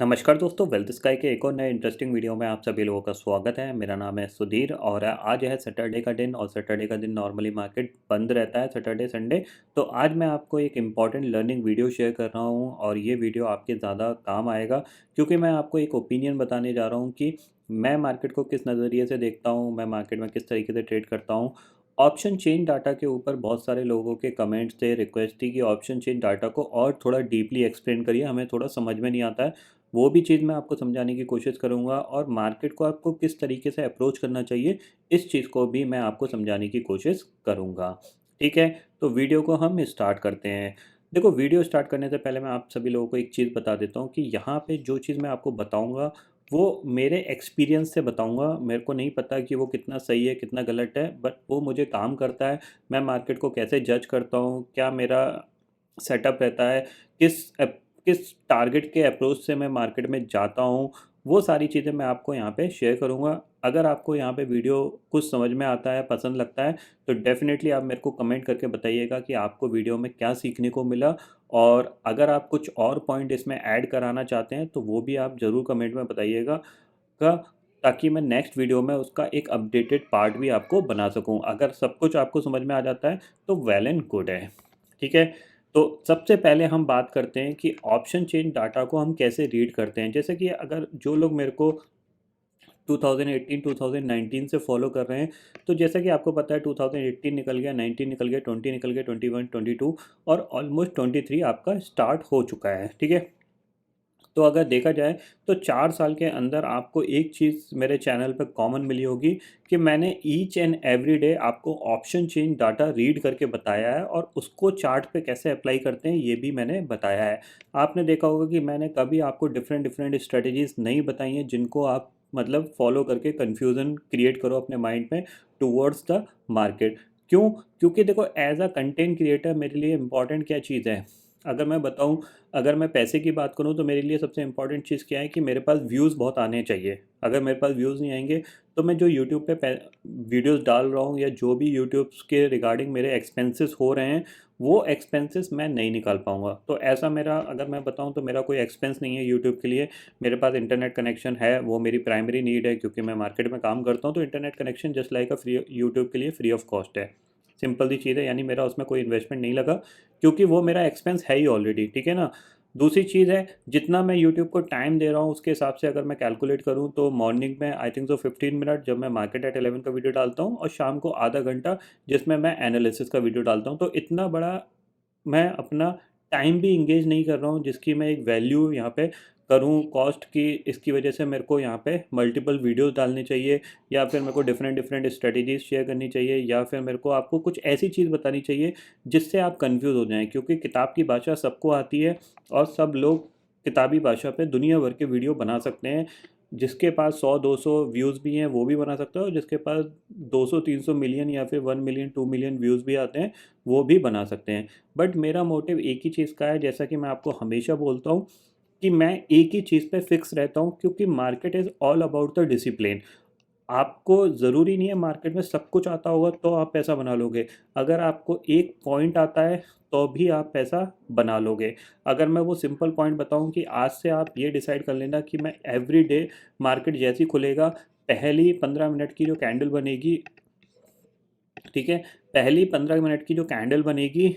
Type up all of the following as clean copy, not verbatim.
नमस्कार दोस्तों, wealth sky के एक और नए इंटरेस्टिंग वीडियो में आप सभी लोगों का स्वागत है। मेरा नाम है सुधीर और आज है सैटरडे का दिन और सैटरडे का दिन नॉर्मली मार्केट बंद रहता है सैटरडे संडे। तो आज मैं आपको एक इम्पॉर्टेंट लर्निंग वीडियो शेयर कर रहा हूँ और ये वीडियो आपके ज़्यादा काम आएगा क्योंकि मैं आपको एक ओपिनियन बताने जा रहा हूँ कि मैं मार्केट को किस नज़रिए से देखता हूँ, मैं मार्केट में किस तरीके से ट्रेड करता हूँ। ऑप्शन चेन डाटा के ऊपर बहुत सारे लोगों के कमेंट्स थे, रिक्वेस्ट थी कि ऑप्शन चेन डाटा को और थोड़ा डीपली एक्सप्लेन करिए, हमें थोड़ा समझ में नहीं आता है। वो भी चीज़ मैं आपको समझाने की कोशिश करूँगा और मार्केट को आपको किस तरीके से अप्रोच करना चाहिए, इस चीज़ को भी मैं आपको समझाने की कोशिश करूँगा। ठीक है, तो वीडियो को हम स्टार्ट करते हैं। देखो, वीडियो स्टार्ट करने से पहले मैं आप सभी लोगों को एक चीज़ बता देता हूँ कि यहाँ पे जो चीज़ मैं आपको बताऊँगा वो मेरे एक्सपीरियंस से बताऊँगा। मेरे को नहीं पता कि वो कितना सही है, कितना गलत है, बट वो मुझे काम करता है। मैं मार्केट को कैसे जज करता हूँ, क्या मेरा सेटअप रहता है, किस टारगेट के अप्रोच से मैं मार्केट में जाता हूँ, वो सारी चीज़ें मैं आपको यहाँ पे शेयर करूँगा। अगर आपको यहाँ पे वीडियो कुछ समझ में आता है, पसंद लगता है, तो डेफ़िनेटली आप मेरे को कमेंट करके बताइएगा कि आपको वीडियो में क्या सीखने को मिला। और अगर आप कुछ और पॉइंट इसमें ऐड कराना चाहते हैं तो वो भी आप ज़रूर कमेंट में बताइएगा का ताकि मैं नेक्स्ट वीडियो में उसका एक अपडेटेड पार्ट भी आपको बना सकूं। अगर सब कुछ आपको समझ में आ जाता है तो वेल एंड गुड है। ठीक है, तो सबसे पहले हम बात करते हैं कि ऑप्शन चेन डाटा को हम कैसे रीड करते हैं। जैसे कि अगर जो लोग मेरे को 2018 2019 से फॉलो कर रहे हैं, तो जैसा कि आपको पता है 2018 निकल गया, 19 निकल गया, 20 निकल गया, 21 22 और ऑलमोस्ट 23 आपका स्टार्ट हो चुका है। ठीक है, तो अगर देखा जाए तो 4 साल के अंदर आपको एक चीज़ मेरे चैनल पर कॉमन मिली होगी कि मैंने ईच एंड एवरी डे आपको ऑप्शन चेन डाटा रीड करके बताया है और उसको चार्ट पे कैसे अप्लाई करते हैं ये भी मैंने बताया है। आपने देखा होगा कि मैंने कभी आपको डिफरेंट डिफरेंट स्ट्रेटजीज नहीं बताई हैं जिनको आप मतलब फॉलो करके कन्फ्यूज़न क्रिएट करो अपने माइंड में टूवर्ड्स द मार्केट। क्यों? क्योंकि देखो, एज अ कंटेंट क्रिएटर मेरे लिए इंपॉर्टेंट क्या चीज़ है, अगर मैं बताऊं, अगर मैं पैसे की बात करूं तो मेरे लिए सबसे इम्पॉर्टेंट चीज़ क्या है कि मेरे पास व्यूज़ बहुत आने चाहिए। अगर मेरे पास व्यूज़ नहीं आएंगे तो मैं जो यूट्यूब पे वीडियोस डाल रहा हूं या जो भी यूट्यूब के रिगार्डिंग मेरे एक्सपेंसेस हो रहे हैं वो एक्सपेंसेस मैं नहीं निकाल पाऊंगा। तो ऐसा मेरा, अगर मैं बताऊं तो मेरा कोई एक्सपेंस नहीं है यूट्यूब के लिए। मेरे पास इंटरनेट कनेक्शन है, वो मेरी प्राइमरी नीड है क्योंकि मैं मार्केट में काम करता हूँ। तो internet connection just like a free, YouTube के लिए फ्री ऑफ कॉस्ट है। सिंपल सी चीज़ है, यानी मेरा उसमें कोई इन्वेस्टमेंट नहीं लगा क्योंकि वो मेरा एक्सपेंस है ही ऑलरेडी। ठीक है ना। दूसरी चीज़ है, जितना मैं यूट्यूब को टाइम दे रहा हूँ उसके हिसाब से अगर मैं कैलकुलेट करूँ तो मॉर्निंग में आई थिंक सो 15 मिनट जब मैं मार्केट एट 11 का वीडियो डालता हूँ और शाम को आधा घंटा जिसमें मैं एनालिसिस का वीडियो डालता हूँ। तो इतना बड़ा मैं अपना टाइम भी इंगेज नहीं कर रहा हूँ जिसकी मैं एक वैल्यू यहाँ पे करूँ कॉस्ट की। इसकी वजह से मेरे को यहाँ पे मल्टीपल वीडियोस डालनी चाहिए या फिर मेरे को डिफरेंट डिफरेंट स्ट्रेटजीज शेयर करनी चाहिए या फिर मेरे को आपको कुछ ऐसी चीज़ बतानी चाहिए जिससे आप कंफ्यूज हो जाएं, क्योंकि किताब की भाषा सबको आती है और सब लोग किताबी भाषा पे दुनिया भर के वीडियो बना सकते हैं। जिसके पास 100 200 व्यूज़ भी हैं वो भी बना सकता है और जिसके पास 200 300 मिलियन या फिर 1 मिलियन 2 मिलियन व्यूज़ भी आते हैं वो भी बना सकते हैं। बट मेरा मोटिव एक ही चीज़ का है, जैसा कि मैं आपको हमेशा बोलता हूँ कि मैं एक ही चीज़ पे फिक्स रहता हूँ क्योंकि market is all about the discipline. आपको ज़रूरी नहीं है मार्केट में सब कुछ आता होगा तो आप पैसा बना लोगे। अगर आपको एक पॉइंट आता है तो भी आप पैसा बना लोगे। अगर मैं वो सिंपल पॉइंट बताऊं कि आज से आप ये डिसाइड कर लेना कि मैं एवरी डे मार्केट जैसे ही खुलेगा पहली 15 मिनट की जो कैंडल बनेगी, ठीक है, पहली 15 मिनट की जो कैंडल बनेगी,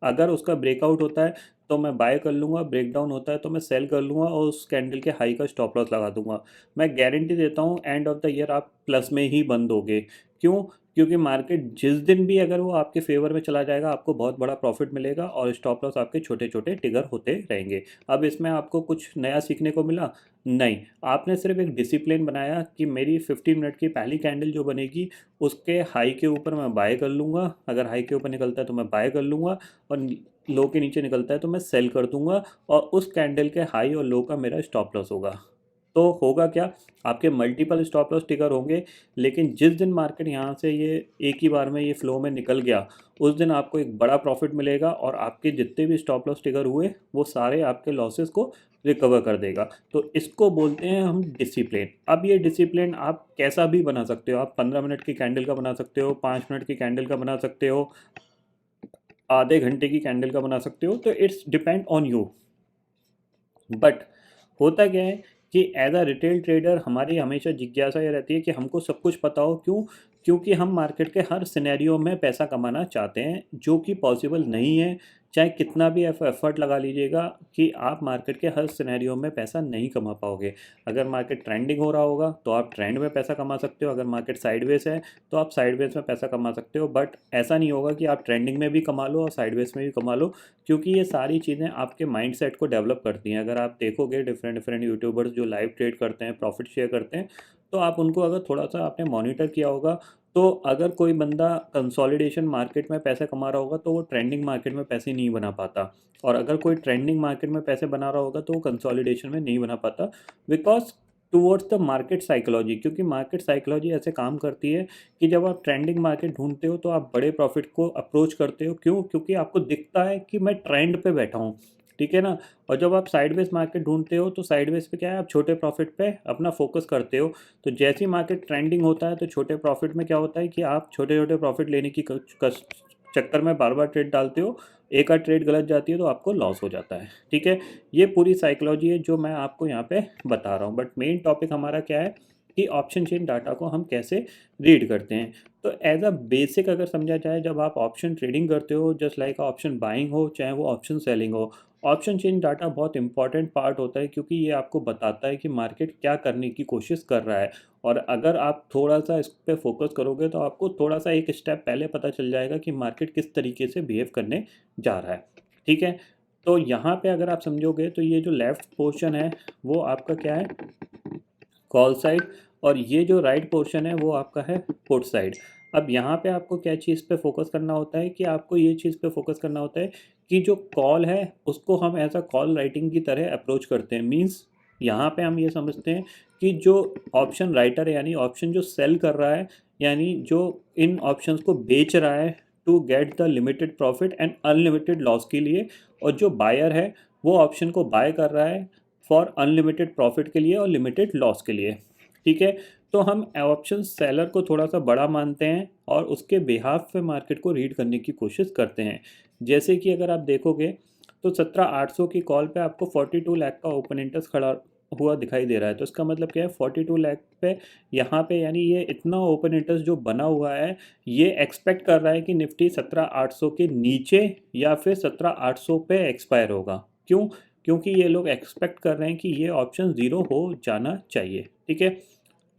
अगर उसका ब्रेकआउट होता है तो मैं बाय कर लूँगा, ब्रेकडाउन होता है तो मैं सेल कर लूँगा और उस कैंडल के हाई का स्टॉप लॉस लगा दूंगा। मैं गारंटी देता हूँ एंड ऑफ द ईयर आप प्लस में ही बंद होगे। क्यों? क्योंकि मार्केट जिस दिन भी अगर वो आपके फेवर में चला जाएगा आपको बहुत बड़ा प्रॉफिट मिलेगा और स्टॉप लॉस आपके छोटे छोटे ट्रिगर होते रहेंगे। अब इसमें आपको कुछ नया सीखने को मिला? नहीं। आपने सिर्फ एक डिसिप्लिन बनाया कि मेरी 15 मिनट की पहली कैंडल जो बनेगी उसके हाई के ऊपर मैं बाय कर लूँगा, अगर हाई के ऊपर निकलता है तो मैं बाय कर लूँगा और लो के नीचे निकलता है तो मैं सेल कर दूंगा और उस कैंडल के हाई और लो का मेरा स्टॉप लॉस होगा। तो होगा क्या, आपके मल्टीपल स्टॉप लॉस ट्रिगर होंगे, लेकिन जिस दिन मार्केट यहाँ से ये एक ही बार में ये फ्लो में निकल गया उस दिन आपको एक बड़ा प्रॉफिट मिलेगा और आपके जितने भी स्टॉप लॉस ट्रिगर हुए वो सारे आपके लॉसेस को रिकवर कर देगा। तो इसको बोलते हैं हम डिसिप्लिन। अब ये डिसिप्लिन आप कैसा भी बना सकते हो, आप 15 मिनट की कैंडल का बना सकते हो, 5 मिनट की कैंडल का बना सकते हो, आधे घंटे की कैंडल का बना सकते हो, तो it's depend on you. But होता क्या है कि एज अ रिटेल ट्रेडर हमारी हमेशा जिज्ञासा ये रहती है कि हमको सब कुछ पता हो। क्यों? क्योंकि हम मार्केट के हर सिनेरियो में पैसा कमाना चाहते हैं, जो कि पॉसिबल नहीं है। चाहे कितना भी एफर्ट लगा लीजिएगा कि आप मार्केट के हर सिनेरियो में पैसा नहीं कमा पाओगे। अगर मार्केट ट्रेंडिंग हो रहा होगा तो आप ट्रेंड में पैसा कमा सकते हो, अगर मार्केट साइडवेज है तो आप साइडवेज में पैसा कमा सकते हो। बट ऐसा नहीं होगा कि आप ट्रेंडिंग में भी कमा लो और साइडवेज में भी कमा लो, क्योंकि ये सारी चीज़ें आपके माइंडसेट को डेवलप करती हैं। अगर आप देखोगे डिफरेंट डिफरेंट यूट्यूबर्स जो लाइव ट्रेड करते हैं, प्रॉफिट शेयर करते हैं, तो आप उनको अगर थोड़ा सा आपने मॉनिटर किया होगा, तो अगर कोई बंदा कंसोलिडेशन मार्केट में पैसे कमा रहा होगा तो वो ट्रेंडिंग मार्केट में पैसे नहीं बना पाता। और अगर कोई ट्रेंडिंग मार्केट में पैसे बना रहा होगा तो वो कंसोलिडेशन में नहीं बना पाता, because towards the market psychology. क्योंकि मार्केट साइकोलॉजी ऐसे काम करती है कि जब आप ट्रेंडिंग मार्केट ढूंढते हो तो आप बड़े प्रॉफिट को अप्रोच करते हो। क्यों? क्योंकि आपको दिखता है कि मैं ट्रेंड पे बैठा हूँ, ठीक है ना। और जब आप साइडवेज मार्केट ढूंढते हो तो साइडवेज पे क्या है, आप छोटे प्रॉफिट पे अपना फोकस करते हो। तो जैसी मार्केट ट्रेंडिंग होता है तो छोटे प्रॉफिट में क्या होता है कि आप छोटे छोटे प्रॉफिट लेने की चक्कर में बार बार ट्रेड डालते हो। एक आध ट्रेड गलत जाती है तो आपको लॉस हो जाता है, ठीक है। ये पूरी साइकोलॉजी है जो मैं आपको यहाँ पे बता रहा हूँ। बट मेन टॉपिक हमारा क्या है कि ऑप्शन चेन डाटा को हम कैसे रीड करते हैं। तो एज अ बेसिक अगर समझा जाए, जब आप ऑप्शन ट्रेडिंग करते हो, जस्ट लाइक ऑप्शन बाइंग हो चाहे वो ऑप्शन सेलिंग हो, ऑप्शन चेन डाटा बहुत इंपॉर्टेंट पार्ट होता है, क्योंकि ये आपको बताता है कि मार्केट क्या करने की कोशिश कर रहा है। और अगर आप थोड़ा सा इस पर फोकस करोगे तो आपको थोड़ा सा एक स्टेप पहले पता चल जाएगा कि मार्केट किस तरीके से बिहेव करने जा रहा है, ठीक है। तो यहाँ पे अगर आप समझोगे तो ये जो लेफ्ट पोर्शन है वो आपका क्या है, कॉल साइड, और ये जो राइट पोर्शन है वो आपका है पुट साइड। अब यहाँ पे आपको क्या चीज़ पे फोकस करना होता है कि आपको ये चीज़ पे फोकस करना होता है कि जो कॉल है उसको हम ऐसा कॉल राइटिंग की तरह अप्रोच करते हैं। मींस यहाँ पे हम ये समझते हैं कि जो ऑप्शन राइटर है, यानी ऑप्शन जो सेल कर रहा है, यानी जो इन ऑप्शंस को बेच रहा है to get the limited profit and unlimited loss के लिए, और जो बायर है वो ऑप्शन को बाय कर रहा है फॉर अनलिमिटेड प्रॉफिट के लिए और लिमिटेड लॉस के लिए, ठीक है। तो हम ऑप्शन सेलर को थोड़ा सा बड़ा मानते हैं और उसके बिहाफ पे मार्केट को रीड करने की कोशिश करते हैं। जैसे कि अगर आप देखोगे तो 17,800 की कॉल पे आपको 42 लाख का ओपन इंटरेस्ट खड़ा हुआ दिखाई दे रहा है। तो इसका मतलब क्या है, 42 लाख पे यहाँ पे, यानी ये इतना ओपन इंटरेस्ट जो बना हुआ है, ये एक्सपेक्ट कर रहा है कि निफ्टी 17,800 के नीचे या फिर 17,800 पे एक्सपायर होगा। क्यों? क्योंकि ये लोग एक्सपेक्ट कर रहे हैं कि ये ऑप्शन ज़ीरो हो जाना चाहिए, ठीक है।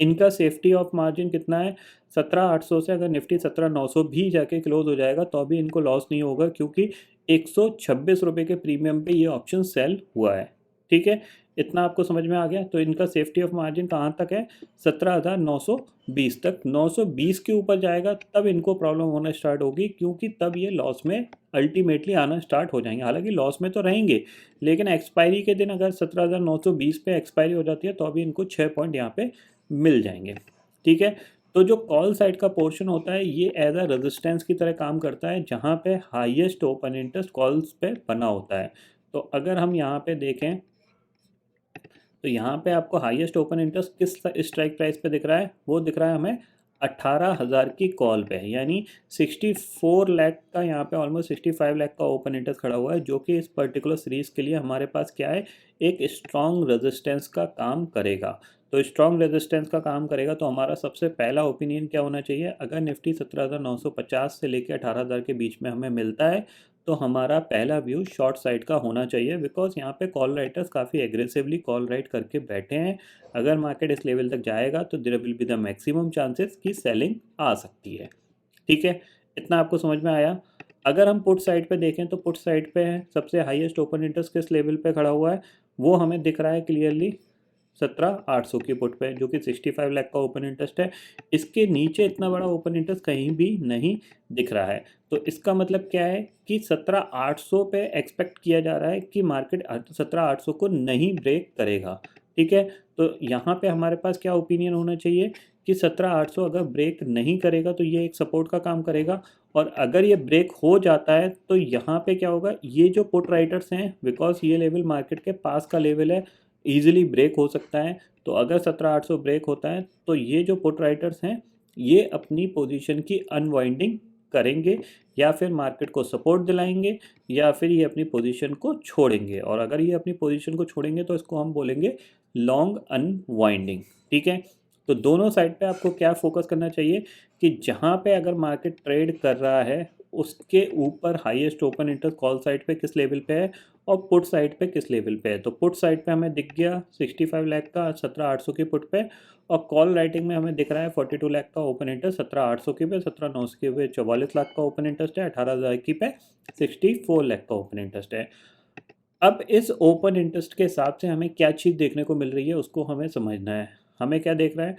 इनका सेफ्टी ऑफ मार्जिन कितना है, 17,800 से अगर निफ्टी 17,900 भी जाके क्लोज हो जाएगा तो अभी इनको लॉस नहीं होगा, क्योंकि 126 रुपये के प्रीमियम पे ये ऑप्शन सेल हुआ है, ठीक है। इतना आपको समझ में आ गया। तो इनका सेफ्टी ऑफ मार्जिन कहाँ तक है, 17,920 तक। 920 के ऊपर जाएगा तब इनको प्रॉब्लम होना स्टार्ट होगी, क्योंकि तब ये लॉस में अल्टीमेटली आना स्टार्ट हो जाएंगे। हालांकि लॉस में तो रहेंगे, लेकिन एक्सपायरी के दिन अगर 17,920 पे एक्सपायरी हो जाती है तो अभी इनको 6 पॉइंट यहाँ पे मिल जाएंगे, ठीक है। तो जो कॉल साइड का पोर्शन होता है ये एज अ रेजिस्टेंस की तरह काम करता है, जहाँ पे हाईएस्ट ओपन इंटरेस्ट कॉल्स पे बना होता है। तो अगर हम यहाँ पे देखें तो यहाँ पे आपको हाईएस्ट ओपन इंटरेस्ट किस स्ट्राइक प्राइस पे दिख रहा है, वो दिख रहा है हमें 18,000 की कॉल पे, यानी 64 लाख का, यहाँ पे ऑलमोस्ट 65 लाख का ओपन इंटरेस्ट खड़ा हुआ है, जो कि इस पर्टिकुलर सीरीज के लिए हमारे पास क्या है, एक स्ट्रॉन्ग रेजिस्टेंस का काम करेगा। तो स्ट्रॉन्ग रेजिस्टेंस का काम करेगा तो हमारा सबसे पहला ओपिनियन क्या होना चाहिए, अगर निफ्टी 17,950 से लेकर 18,000 के बीच में हमें मिलता है तो हमारा पहला व्यू शॉर्ट साइड का होना चाहिए, बिकॉज यहाँ पे कॉल राइटर्स काफ़ी एग्रेसिवली कॉल राइट करके बैठे हैं। अगर मार्केट इस लेवल तक जाएगा तो there will be the maximum chances कि सेलिंग आ सकती है, ठीक है। इतना आपको समझ में आया। अगर हम पुट साइड पे देखें तो पुट साइड पे है सबसे हाईएस्ट ओपन इंटरेस्ट किस लेवल पे खड़ा हुआ है, वो हमें दिख रहा है क्लियरली 17,800 की पुट पे, जो कि 65 लाख का ओपन इंटरेस्ट है। इसके नीचे इतना बड़ा ओपन इंटरेस्ट कहीं भी नहीं दिख रहा है। तो इसका मतलब क्या है कि 17,800 पे एक्सपेक्ट किया जा रहा है कि मार्केट 17,800 को नहीं ब्रेक करेगा, ठीक है। तो यहाँ पे हमारे पास क्या ओपिनियन होना चाहिए कि 17,800 अगर ब्रेक नहीं करेगा तो ये एक सपोर्ट का काम करेगा, और अगर ये ब्रेक हो जाता है तो यहाँ पे क्या होगा, ये जो पुट राइटर्स हैं, बिकॉज ये लेवल मार्केट के पास का लेवल है, ईजिली ब्रेक हो सकता है। तो अगर 17,800 ब्रेक होता है तो ये जो पुट राइटर्स हैं ये अपनी पोजीशन की अनवाइंडिंग करेंगे या फिर मार्केट को सपोर्ट दिलाएंगे या फिर ये अपनी पोजीशन को छोड़ेंगे। और अगर ये अपनी पोजीशन को छोड़ेंगे तो इसको हम बोलेंगे लॉन्ग अनवाइंडिंग। ठीक है, तो दोनों साइड पे आपको क्या फोकस करना चाहिए कि जहाँ पे अगर मार्केट ट्रेड कर रहा है उसके ऊपर highest open interest call side पे किस लेवल पे है और पुट साइड पे किस लेवल पे है। तो पुट साइड पे हमें दिख गया 65 लाख का 17,800 की पुट पे, और कॉल राइटिंग में हमें दिख रहा है 42 लाख का ओपन इंटरेस्ट 17,800 की पे, 17,900 की पे 44 लाख का ओपन इंटरेस्ट है, 18,000 की पे 64 लाख का ओपन इंटरेस्ट है। अब इस ओपन इंटरेस्ट के हिसाब से हमें क्या चीज़ देखने को मिल रही है उसको हमें समझना है। हमें क्या देख रहा है,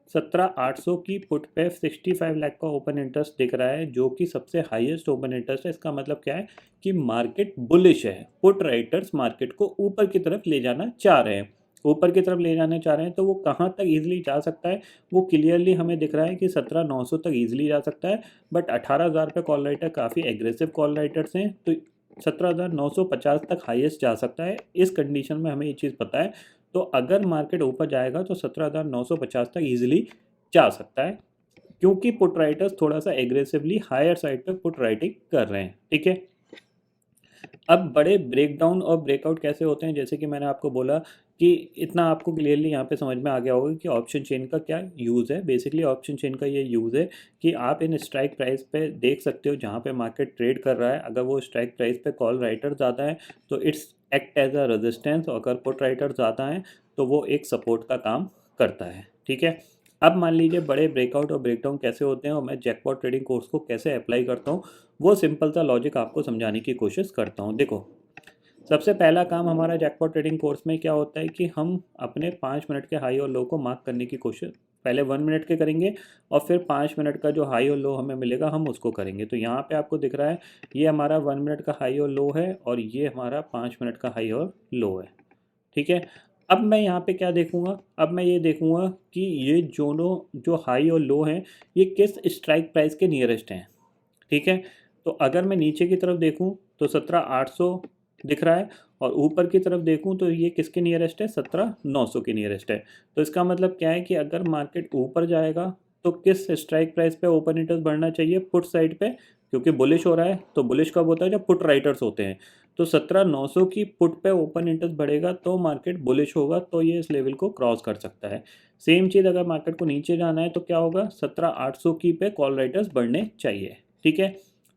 17,800 की पुट पे 65 लाख का ओपन इंटरेस्ट दिख रहा है जो कि सबसे हाईएस्ट ओपन इंटरेस्ट है। इसका मतलब क्या है कि मार्केट बुलिश है, पुट राइटर्स मार्केट को ऊपर की तरफ ले जाना चाह रहे हैं। ऊपर की तरफ ले जाना चाह रहे हैं तो वो कहाँ तक ईजिली जा सकता है, वो क्लियरली हमें दिख रहा है कि 17,900 तक ईजिली जा सकता है। बट 18,000 पे कॉल राइटर काफ़ी एग्रेसिव कॉल राइटर्स हैं, तो 17,950 तक हाईएस्ट जा सकता है। इस कंडीशन में हमें ये चीज़ पता है, तो अगर मार्केट ऊपर जाएगा तो 17,950 तक इजीली जा सकता है, क्योंकि पुट राइटर्स थोड़ा सा एग्रेसिवली हायर साइड पे पुट राइटिंग कर रहे हैं। ठीक है, अब बड़े ब्रेकडाउन और ब्रेकआउट कैसे होते हैं, जैसे कि मैंने आपको बोला कि इतना आपको क्लियरली यहाँ पे समझ में आ गया होगा कि ऑप्शन चेन का क्या यूज़ है। बेसिकली ऑप्शन चेन का ये यूज़ है कि आप इन स्ट्राइक प्राइस पे देख सकते हो जहाँ पे मार्केट ट्रेड कर रहा है, अगर वो स्ट्राइक प्राइस पे कॉल राइटर ज़्यादा है तो it's act as a resistance, और अगर पुट राइटर ज़्यादा है तो वो एक सपोर्ट का काम करता है। ठीक है, अब मान लीजिए बड़े ब्रेकआउट और ब्रेकडाउन कैसे होते हैं और मैं जैकपॉट ट्रेडिंग कोर्स को कैसे अप्लाई करता हूँ, वो सिंपल सा लॉजिक आपको समझाने की कोशिश करता हूँ। देखो, सबसे पहला काम हमारा जैकपॉट ट्रेडिंग कोर्स में क्या होता है कि हम अपने 5 मिनट के हाई और लो को मार्क करने की कोशिश पहले 1 मिनट के करेंगे और फिर 5 मिनट का जो हाई और लो हमें मिलेगा हम उसको करेंगे। तो यहाँ पे आपको दिख रहा है ये हमारा 1 मिनट का हाई और लो है और ये हमारा 5 मिनट का हाई और लो है। ठीक है, अब मैं यहाँ पे क्या देखूँगा, अब मैं ये देखूँगा कि ये दोनों जो हाई और लो हैं ये किस स्ट्राइक प्राइस के नियरेस्ट हैं। ठीक है, तो अगर मैं नीचे की तरफ देखूँ तो 17,800 दिख रहा है और ऊपर की तरफ देखूँ तो ये किसके नियरेस्ट है, 17,900 के नियरेस्ट है। तो इसका मतलब क्या है कि अगर मार्केट ऊपर जाएगा तो किस स्ट्राइक प्राइस पे ओपन इंटरेस्ट बढ़ना चाहिए, पुट साइड पे, क्योंकि बुलिश हो रहा है। तो बुलिश कब होता है, जब पुट राइटर्स होते हैं। तो 17,900 की पुट पे ओपन इंटरेस्ट बढ़ेगा तो मार्केट बुलिश होगा, तो ये इस लेवल को क्रॉस कर सकता है। सेम चीज़ अगर मार्केट को नीचे जाना है तो क्या होगा, 17,800 की पे कॉल राइटर्स बढ़ने चाहिए। ठीक है,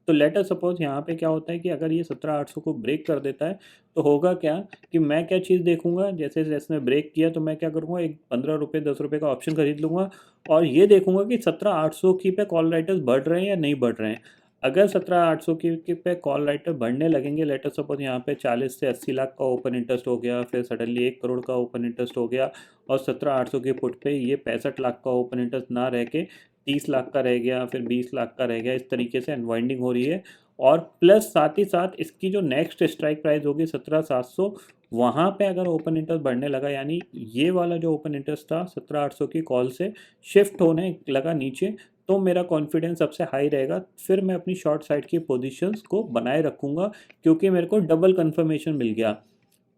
तो लेटर सपोज यहाँ पे क्या होता है कि अगर ये 17,800 को ब्रेक कर देता है तो होगा क्या कि मैं क्या चीज़ देखूंगा, जैसे जैसे इसने ब्रेक किया तो मैं क्या करूँगा, एक 15 रुपये 10 रुपये का ऑप्शन खरीद लूँगा और ये देखूंगा कि 17,800 की पे कॉल राइटर्स बढ़ रहे हैं या नहीं बढ़ रहे हैं। अगर 17,800 की पे कॉल राइटर बढ़ने लगेंगे, लेटर सपोज यहाँ पे 40 से 80 लाख का ओपन इंटरेस्ट हो गया, फिर सडनली 1 करोड़ का ओपन इंटरेस्ट हो गया और 17,800 की पुट पे ये 65 लाख का ओपन इंटरेस्ट ना रह के 30 लाख का रह गया, फिर 20 लाख का रह गया, इस तरीके से अनवाइंडिंग हो रही है। और प्लस साथ ही साथ इसकी जो नेक्स्ट स्ट्राइक प्राइस होगी 17,700, वहाँ पे अगर ओपन इंटरेस्ट बढ़ने लगा, यानी ये वाला जो ओपन इंटरेस्ट था 17,800 की कॉल से शिफ्ट होने लगा नीचे, तो मेरा कॉन्फिडेंस सबसे हाई रहेगा। फिर मैं अपनी शॉर्ट साइड की पोजीशंस को बनाए रखूँगा, क्योंकि मेरे को डबल कन्फर्मेशन मिल गया।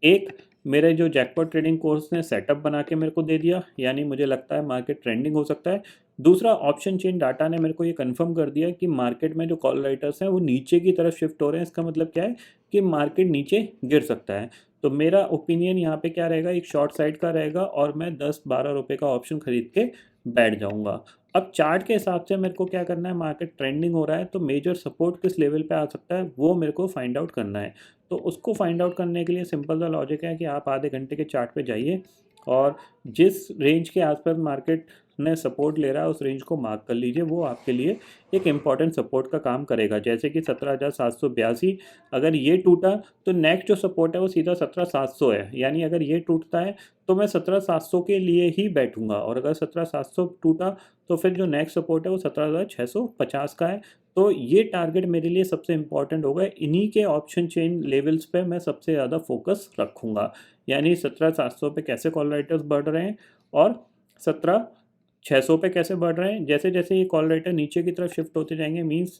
एक, मेरे जो जैकपॉट ट्रेडिंग कोर्स ने सेटअप बना के मेरे को दे दिया, यानी मुझे लगता है मार्केट ट्रेंडिंग हो सकता है। दूसरा, ऑप्शन चेन डाटा ने मेरे को ये कंफर्म कर दिया कि मार्केट में जो कॉल राइटर्स हैं वो नीचे की तरफ शिफ्ट हो रहे हैं। इसका मतलब क्या है कि मार्केट नीचे गिर सकता है। तो मेरा ओपिनियन यहाँ पे क्या रहेगा, एक शॉर्ट साइड का रहेगा और मैं 10-12 रुपये का ऑप्शन खरीद के बैठ जाऊँगा। अब चार्ट के हिसाब से मेरे को क्या करना है, मार्केट ट्रेंडिंग हो रहा है तो मेजर सपोर्ट किस लेवल पे आ सकता है वो मेरे को फाइंड आउट करना है। तो उसको फाइंड आउट करने के लिए सिंपल सा लॉजिक है कि आप आधे घंटे के चार्ट पे जाइए और जिस रेंज के आसपास मार्केट ने सपोर्ट ले रहा है उस रेंज को मार्क कर लीजिए, वो आपके लिए एक इम्पॉर्टेंट सपोर्ट का काम करेगा। जैसे कि 17,782, अगर ये टूटा तो नेक्स्ट जो सपोर्ट है वो सीधा 17,700 है, यानी अगर ये टूटता है तो मैं 17,700 के लिए ही बैठूंगा, और अगर 17,700 टूटा तो फिर जो नेक्स्ट सपोर्ट है वो 17,650 का है। तो ये टारगेट मेरे लिए सबसे इंपॉर्टेंट होगा, इन्हीं के ऑप्शन चेन लेवल्स पे मैं सबसे ज़्यादा फोकस रखूँगा, यानी 17,700 पे कैसे कॉल राइटर्स बढ़ रहे हैं और 17,600 पे कैसे बढ़ रहे हैं। जैसे जैसे ये कॉल राइटर नीचे की तरफ शिफ्ट होते जाएंगे, मीन्स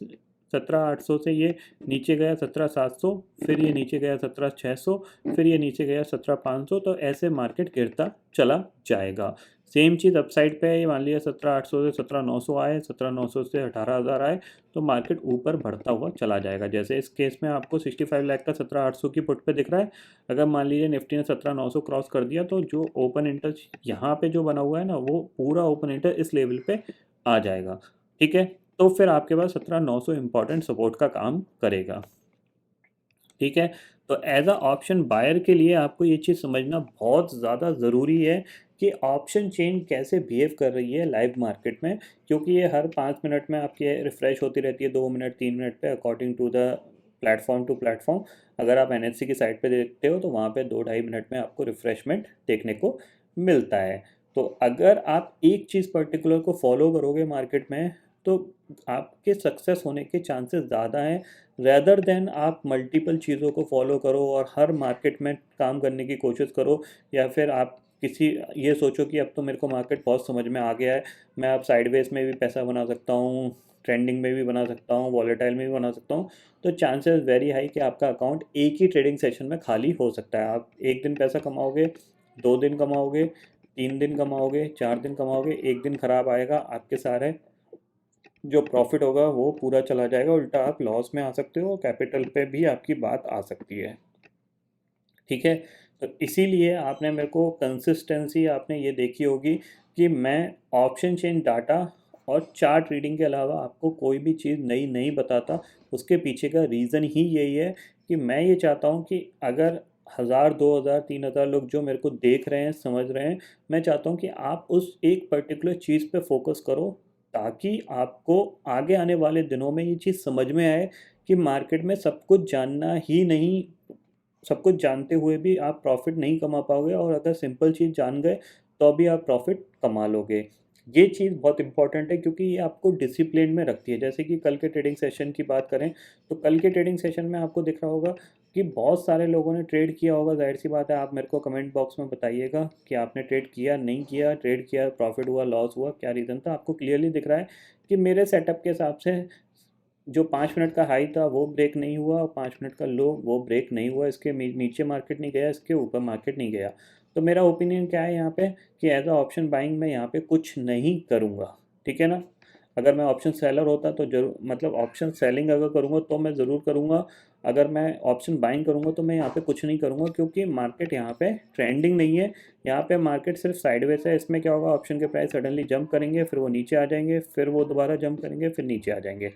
17,800 से ये नीचे गया 17,700, फिर ये नीचे गया 17,600, फिर ये नीचे गया 17,500। तो ऐसे मार्केट गिरता चला जाएगा। सेम चीज़ अपसाइड पे है, ये मान लिया 17,800 से 17,900 आए, 17,900 से 18,000 आए, तो मार्केट ऊपर बढ़ता हुआ चला जाएगा। जैसे इस केस में आपको 65 लाख का 17,800 की पुट पे दिख रहा है। अगर मान लीजिए निफ्टी ने 17,900 क्रॉस कर दिया, तो जो ओपन इंटरेस्ट यहाँ पे जो बना हुआ है ना, वो पूरा ओपन इंटरेस्ट इस लेवल पे आ जाएगा। ठीक है, तो फिर आपके पास 17,900 इंपॉर्टेंट सपोर्ट का काम करेगा। ठीक है, तो एज अ ऑप्शन बायर के लिए आपको ये चीज़ समझना बहुत ज़्यादा ज़रूरी है कि ऑप्शन चेन कैसे बिहेव कर रही है लाइव मार्केट में, क्योंकि ये हर 5 मिनट में आपकी रिफ़्रेश होती रहती है, 2 मिनट 3 मिनट पे, according to the platform to platform. अगर आप एनएससी की साइट पे देखते हो तो वहाँ पे 2-2.5 मिनट में आपको रिफ़्रेशमेंट देखने को मिलता है। तो अगर आप एक चीज़ पर्टिकुलर को फॉलो करोगे मार्केट में, तो आपके सक्सेस होने के चांसेस ज़्यादा हैं, रेदर देन आप मल्टीपल चीज़ों को फॉलो करो और हर मार्केट में काम करने की कोशिश करो, या फिर आप किसी ये सोचो कि अब तो मेरे को मार्केट बहुत समझ में आ गया है, मैं अब साइडवेज में भी पैसा बना सकता हूँ, ट्रेंडिंग में भी बना सकता हूँ, वॉलेटाइल में भी बना सकता हूँ। तो चांसेस वेरी हाई कि आपका अकाउंट एक ही ट्रेडिंग सेशन में खाली हो सकता है। आप एक दिन पैसा कमाओगे, 2 दिन कमाओगे, 3 दिन कमाओगे, 4 दिन कमाओगे, एक दिन खराब आएगा, आपके सारे जो प्रॉफिट होगा वो पूरा चला जाएगा, उल्टा आप लॉस में आ सकते हो, कैपिटल पे भी आपकी बात आ सकती है। ठीक है, तो इसीलिए आपने मेरे को कंसिस्टेंसी आपने ये देखी होगी कि मैं ऑप्शन चेन डाटा और चार्ट रीडिंग के अलावा आपको कोई भी चीज़ नई नहीं बताता। उसके पीछे का रीज़न ही यही है कि मैं ये चाहता हूँ कि अगर 1,000 2,000 3,000 लोग जो मेरे को देख रहे हैं, समझ रहे हैं, मैं चाहता हूँ कि आप उस एक पर्टिकुलर चीज़ पे फोकस करो, ताकि आपको आगे आने वाले दिनों में ये चीज़ समझ में आए कि मार्केट में सब कुछ जानना ही नहीं, सब कुछ जानते हुए भी आप प्रॉफिट नहीं कमा पाओगे, और अगर सिंपल चीज़ जान गए तो भी आप प्रॉफिट कमा लोगे। ये चीज़ बहुत इंपॉर्टेंट है, क्योंकि ये आपको डिसिप्लिन में रखती है। जैसे कि कल के ट्रेडिंग सेशन की बात करें, तो कल के ट्रेडिंग सेशन में आपको दिख रहा होगा कि बहुत सारे लोगों ने ट्रेड किया होगा। जाहिर सी बात है, आप मेरे को कमेंट बॉक्स में बताइएगा कि आपने ट्रेड किया, नहीं किया, ट्रेड किया, प्रॉफिट हुआ, लॉस हुआ, क्या रीज़न था। आपको क्लियरली दिख रहा है कि मेरे सेटअप के हिसाब से जो 5 मिनट का हाई था वो ब्रेक नहीं हुआ, और 5 मिनट का लो वो ब्रेक नहीं हुआ, इसके नीचे मार्केट नहीं गया, इसके ऊपर मार्केट नहीं गया। तो मेरा ओपिनियन क्या है यहाँ पे कि एज अ ऑप्शन बाइंग मैं यहाँ पे कुछ नहीं करूँगा। ठीक है ना, अगर मैं ऑप्शन सेलर होता तो जरूर, मतलब ऑप्शन सेलिंग अगर करूँगा तो मैं ज़रूर करूँगा। अगर मैं ऑप्शन बाइंग करूँगा तो मैं यहाँ पे कुछ नहीं करूँगा, क्योंकि मार्केट यहाँ पे ट्रेंडिंग नहीं है। यहाँ पे मार्केट सिर्फ साइडवेज है। इसमें क्या होगा, ऑप्शन के प्राइस सडनली जंप करेंगे, फिर वो नीचे आ जाएंगे, फिर वो दोबारा जंप करेंगे, फिर नीचे आ जाएंगे।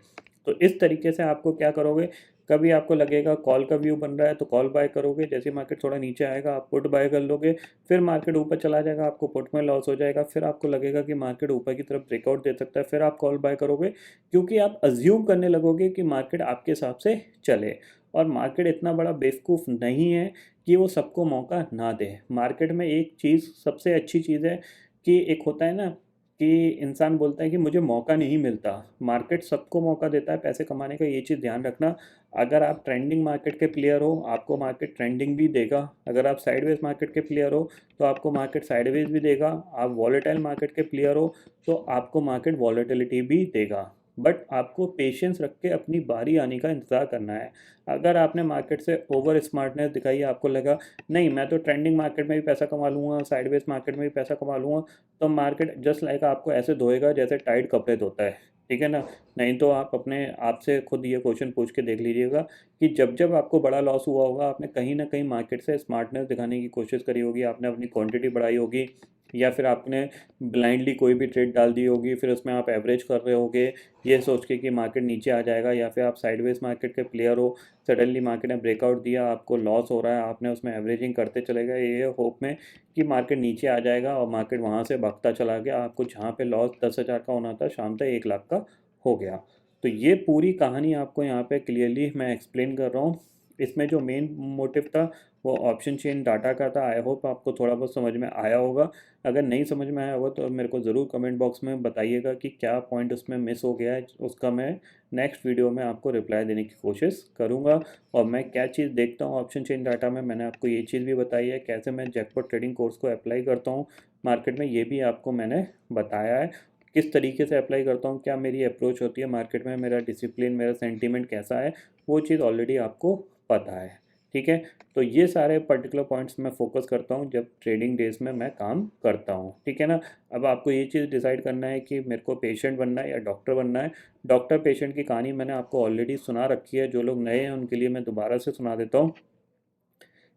तो इस तरीके से आपको क्या करोगे, कभी आपको लगेगा कॉल का व्यू बन रहा है तो कॉल बाय करोगे, जैसे मार्केट थोड़ा नीचे आएगा आप पुट बाय कर लोगे, फिर मार्केट ऊपर चला जाएगा, आपको पुट में लॉस हो जाएगा, फिर आपको लगेगा कि मार्केट ऊपर की तरफ ब्रेकआउट दे सकता है, फिर आप कॉल बाय करोगे, क्योंकि आप अज्यूम करने लगोगे कि मार्केट आपके हिसाब से चले। और मार्केट इतना बड़ा बेवकूफ़ नहीं है कि वो सबको मौका ना दे। मार्केट में एक चीज़ सबसे अच्छी चीज़ है कि एक होता है ना कि इंसान बोलता है कि मुझे मौका नहीं मिलता, मार्केट सबको मौका देता है पैसे कमाने का। ये चीज़ ध्यान रखना। अगर आप ट्रेंडिंग मार्केट के प्लेयर हो, आपको मार्केट ट्रेंडिंग भी देगा। अगर आप साइडवेज मार्केट के प्लेयर हो तो आपको मार्केट साइडवेज भी देगा। आप वॉलेटाइल मार्केट के प्लेयर हो तो आपको मार्केट वॉलेटिलिटी भी देगा। बट आपको पेशेंस रख के अपनी बारी आने का इंतज़ार करना है। अगर आपने मार्केट से ओवर स्मार्टनेस दिखाई, आपको लगा नहीं मैं तो ट्रेंडिंग मार्केट में भी पैसा कमा लूँगा, साइडवेज मार्केट में भी पैसा कमा लूँगा, तो मार्केट जस्ट लाइक आपको ऐसे धोएगा जैसे टाइट कपड़े धोता है। ठीक है ना, नहीं तो आप अपने आप से खुद ये क्वेश्चन पूछ के देख लीजिएगा कि जब जब आपको बड़ा लॉस हुआ होगा, आपने कहीं ना कहीं मार्केट से स्मार्टनेस दिखाने की कोशिश करी होगी, आपने अपनी क्वांटिटी बढ़ाई होगी, या फिर आपने ब्लाइंडली कोई भी ट्रेड डाल दी होगी, फिर उसमें आप एवरेज कर रहे होगे ये सोच के कि मार्केट नीचे आ जाएगा, या फिर आप साइडवेज मार्केट के प्लेयर हो, सडनली मार्केट ने ब्रेकआउट दिया, आपको लॉस हो रहा है, आपने उसमें एवरेजिंग करते चले गए ये होप में कि मार्केट नीचे आ जाएगा, और मार्केट वहाँ से भागता चला गया, आपको जहाँ पे लॉस 10,000 का होना था शाम तक 1 लाख का हो गया। तो ये पूरी कहानी आपको यहाँ पे क्लियरली मैं एक्सप्लेन कर रहा हूँ। इसमें जो मेन मोटिव था वो ऑप्शन चेन डाटा का था। आई होप आपको थोड़ा बहुत समझ में आया होगा। अगर नहीं समझ में आया होगा तो मेरे को ज़रूर कमेंट बॉक्स में बताइएगा कि क्या पॉइंट उसमें मिस हो गया है, उसका मैं नेक्स्ट वीडियो में आपको रिप्लाई देने की कोशिश करूँगा। और मैं क्या चीज़ देखता हूँ ऑप्शन चेन डाटा में, मैंने आपको ये चीज़ भी बताई है, कैसे मैं जैकपॉट ट्रेडिंग कोर्स को अप्लाई करता हूँ मार्केट में, ये भी आपको मैंने बताया है। किस तरीके से अप्लाई करता हूँ, क्या मेरी अप्रोच होती है मार्केट में, मेरा डिसिप्लिन, मेरा सेंटीमेंट कैसा है, वो चीज़ ऑलरेडी आपको पता है। ठीक है, तो ये सारे पर्टिकुलर पॉइंट्स मैं फोकस करता हूँ जब ट्रेडिंग डेज में मैं काम करता हूँ। ठीक है ना। अब आपको ये चीज़ डिसाइड करना है कि मेरे को पेशेंट बनना है या डॉक्टर बनना है। डॉक्टर पेशेंट की कहानी मैंने आपको ऑलरेडी सुना रखी है, जो लोग नए हैं उनके लिए मैं दोबारा से सुना देता हूँ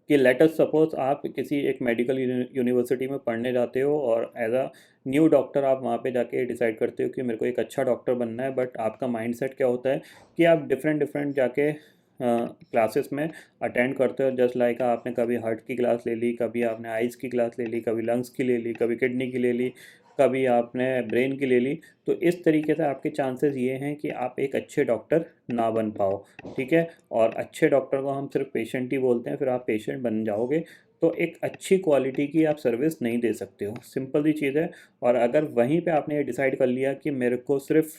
कि लेट अस सपोज आप किसी एक मेडिकल यूनिवर्सिटी में पढ़ने जाते हो और एज अ न्यू डॉक्टर आप वहाँ पे जाके डिसाइड करते हो कि मेरे को एक अच्छा डॉक्टर बनना है। बट आपका माइंडसेट क्या होता है कि आप डिफरेंट डिफरेंट जाके क्लासेस में अटेंड करते हो। जस्ट लाइक आपने कभी हार्ट की क्लास ले ली, कभी आपने आइज़ की क्लास ले ली, कभी लंग्स की ले ली, कभी किडनी की ले ली, कभी आपने ब्रेन की ले ली। तो इस तरीके से आपके चांसेस ये हैं कि आप एक अच्छे डॉक्टर ना बन पाओ। ठीक है, और अच्छे डॉक्टर को हम सिर्फ पेशेंट ही बोलते हैं, फिर आप पेशेंट बन जाओगे तो एक अच्छी क्वालिटी की आप सर्विस नहीं दे सकते हो। सिंपल सी चीज़ है। और अगर वहीं पे आपने ये डिसाइड कर लिया कि मेरे को सिर्फ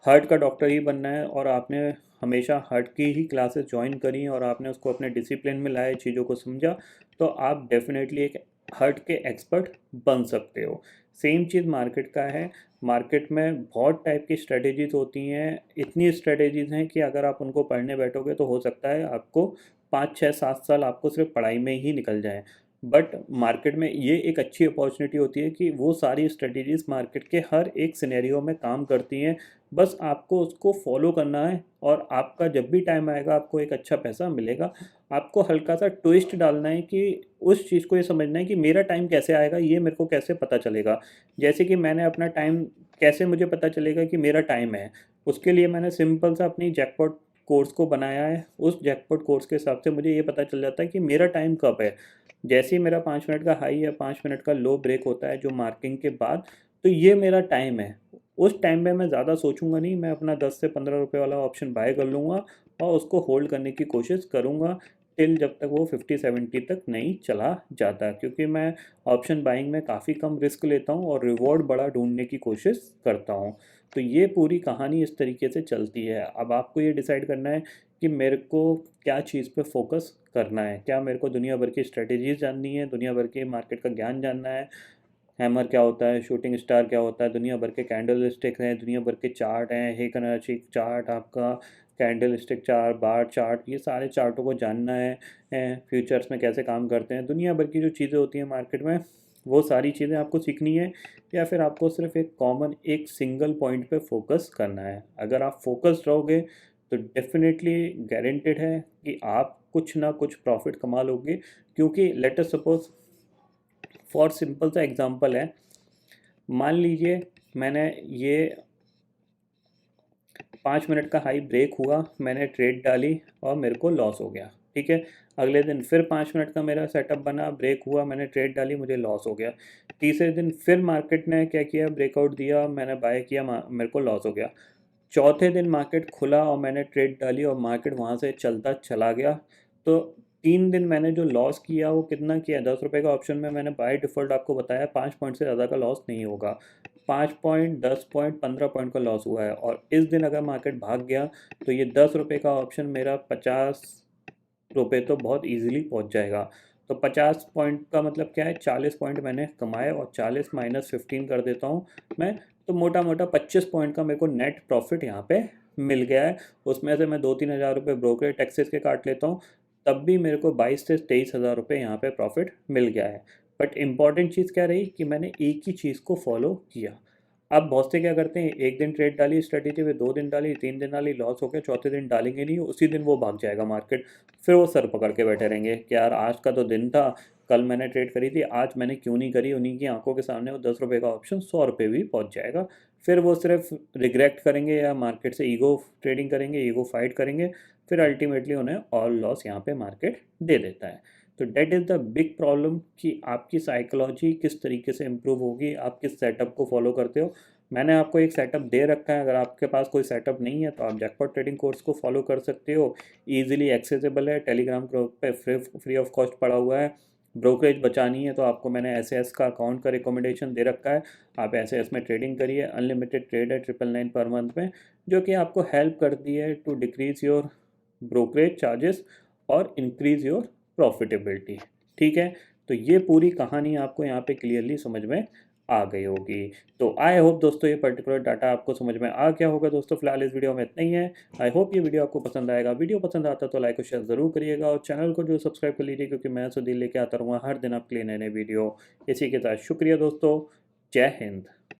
हार्ट का डॉक्टर ही बनना है और आपने हमेशा हार्ट की ही क्लासेस ज्वाइन करी और आपने उसको अपने डिसिप्लिन में लाए, चीज़ों को समझा, तो आप डेफिनेटली एक हार्ट के एक्सपर्ट बन सकते हो। सेम चीज़ मार्केट का है। मार्केट में बहुत टाइप की स्ट्रेटेजीज होती हैं। इतनी स्ट्रेटेजीज हैं कि अगर आप उनको पढ़ने बैठोगे तो हो सकता है आपको 5 6 7 साल आपको सिर्फ पढ़ाई में ही निकल जाए। बट मार्केट में ये एक अच्छी अपॉर्चुनिटी होती है कि वो सारी स्ट्रेटेजीज मार्केट के हर एक सिनेरियो में काम करती हैं। बस आपको उसको फॉलो करना है और आपका जब भी टाइम आएगा आपको एक अच्छा पैसा मिलेगा। आपको हल्का सा ट्विस्ट डालना है कि उस चीज़ को ये समझना है कि मेरा टाइम कैसे आएगा, ये मेरे को कैसे पता चलेगा। जैसे कि मैंने अपना टाइम, कैसे मुझे पता चलेगा कि मेरा टाइम है, उसके लिए मैंने सिंपल सा अपनी जैकपॉट कोर्स को बनाया है। उस जैकपॉट कोर्स के हिसाब से मुझे ये पता चल जाता है कि मेरा टाइम कब है। जैसे ही मेरा 5 मिनट का हाई या 5 मिनट का लो ब्रेक होता है जो मार्किंग के बाद, तो ये मेरा टाइम है। उस टाइम में मैं ज़्यादा सोचूंगा नहीं, मैं अपना 10 से 15 रुपये वाला ऑप्शन बाय कर लूँगा और उसको होल्ड करने की कोशिश करूँगा टिल जब तक वो 50 70 तक नहीं चला जाता। क्योंकि मैं ऑप्शन बाइंग में काफ़ी कम रिस्क लेता हूँ और रिवॉर्ड बड़ा ढूंढने की कोशिश करता हूँ। तो ये पूरी कहानी इस तरीके से चलती है। अब आपको ये डिसाइड करना है कि मेरे को क्या चीज़ पे फोकस करना है। क्या मेरे को दुनिया भर की स्ट्रेटेजीज जाननी है, दुनिया भर के मार्केट का ज्ञान जानना है, हैमर क्या होता है, शूटिंग स्टार क्या होता है, दुनिया भर के कैंडल स्टिक हैं, दुनिया भर के चार्ट हैं, हेकनर्ची चार्ट, आपका candle stick chart, bar chart, ये सारे चार्टों को जानना है। फ्यूचर्स में कैसे काम करते हैं, दुनिया भर की जो चीज़ें होती हैं मार्केट में, वो सारी चीज़ें आपको सीखनी है। या फिर आपको सिर्फ एक कॉमन एक सिंगल पॉइंट पे फोकस करना है। अगर आप फोकस्ड रहोगे तो डेफिनेटली गारंटेड है कि आप कुछ ना कुछ प्रॉफिट कमा लोगे। क्योंकि let us suppose, for simple सा एग्जांपल है, मान लीजिए मैंने ये 5 मिनट का हाई ब्रेक हुआ, मैंने ट्रेड डाली और मेरे को लॉस हो गया। ठीक है, अगले दिन फिर 5 मिनट का मेरा सेटअप बना, ब्रेक हुआ, मैंने ट्रेड डाली, मुझे लॉस हो गया। तीसरे दिन फिर मार्केट ने क्या किया, ब्रेकआउट दिया, मैंने बाय किया, मेरे को लॉस हो गया। चौथे दिन मार्केट खुला और मैंने ट्रेड डाली और मार्केट वहाँ से चलता चला गया। तो 3 दिन मैंने जो लॉस किया वो कितना किया, 10 रुपये का ऑप्शन में मैंने बाय डिफ़ॉल्ट आपको बताया 5 पॉइंट से ज़्यादा का लॉस नहीं होगा। 5 पॉइंट, 10 पॉइंट, 15 पॉइंट का लॉस हुआ है। और इस दिन अगर मार्केट भाग गया तो ये 10 रुपये का ऑप्शन मेरा 50 रुपये तो बहुत ईजिली पहुंच जाएगा। तो 50 पॉइंट का मतलब क्या है, 40 पॉइंट मैंने कमाए और 40 - 15 कर देता हूँ मैं। तो मोटा मोटा 25 पॉइंट का मेरे को नेट प्रॉफिट यहाँ पे मिल गया है। उसमें से मैं 2 3 हज़ार रुपये ब्रोकरेज टैक्सेस के काट लेता हूँ, तब भी मेरे को 22 से 23 हज़ार रुपये यहाँ पे प्रॉफिट मिल गया है। बट इम्पॉर्टेंट चीज़ क्या रही कि मैंने एक ही चीज़ को फॉलो किया। अब बहुत से क्या करते हैं, एक दिन ट्रेड डाली स्ट्रेटेजी में, 2 दिन डाली, 3 दिन डाली, लॉस हो गया, चौथे दिन डालेंगे नहीं, उसी दिन वो भाग जाएगा मार्केट। फिर वो सर पकड़ के बैठे रहेंगे कि यार आज का तो दिन था, कल मैंने ट्रेड करी थी, आज मैंने क्यों नहीं करी। उन्हीं की आंखों के सामने वो 10 रुपये का ऑप्शन 100 रुपये भी पहुंच जाएगा। फिर वो सिर्फ रिग्रेट करेंगे या मार्केट से ईगो ट्रेडिंग करेंगे, ईगो फाइट करेंगे। फिर अल्टीमेटली उन्हें ऑल लॉस यहाँ पे मार्केट दे देता है। तो that is the big problem कि आपकी साइकोलॉजी किस तरीके से इम्प्रूव होगी, आप किस सेटअप को फॉलो करते हो। मैंने आपको एक सेटअप दे रखा है, अगर आपके पास कोई सेटअप नहीं है तो आप जैकपॉट ट्रेडिंग कोर्स को फॉलो कर सकते हो। ईजिली एक्सेसिबल है, टेलीग्राम ग्रुप पे फ्री ऑफ कॉस्ट पड़ा हुआ है। ब्रोकरेज बचानी है तो आपको मैंने एस का अकाउंट का रिकमेंडेशन दे रखा है। आप एस में ट्रेडिंग करिए, अनलिमिटेड ट्रेड है 999 पर मंथ में, जो कि आपको हेल्प करती है to decrease your brokerage charges और इंक्रीज योर प्रॉफिटेबिलिटी। ठीक है, तो ये पूरी कहानी आपको यहाँ पे क्लियरली समझ में आ गई होगी। तो आई होप दोस्तों ये पर्टिकुलर डाटा आपको समझ में आ गया होगा दोस्तों। फिलहाल इस वीडियो में इतना ही है। आई होप ये वीडियो आपको पसंद आएगा। वीडियो पसंद आता तो लाइक और शेयर ज़रूर करिएगा और चैनल को जो सब्सक्राइब कर लीजिए, क्योंकि मैं सुधीर लेके आता रहूँगा हर दिन आपके लिए नए नए वीडियो। इसी के साथ शुक्रिया दोस्तों। जय हिंद।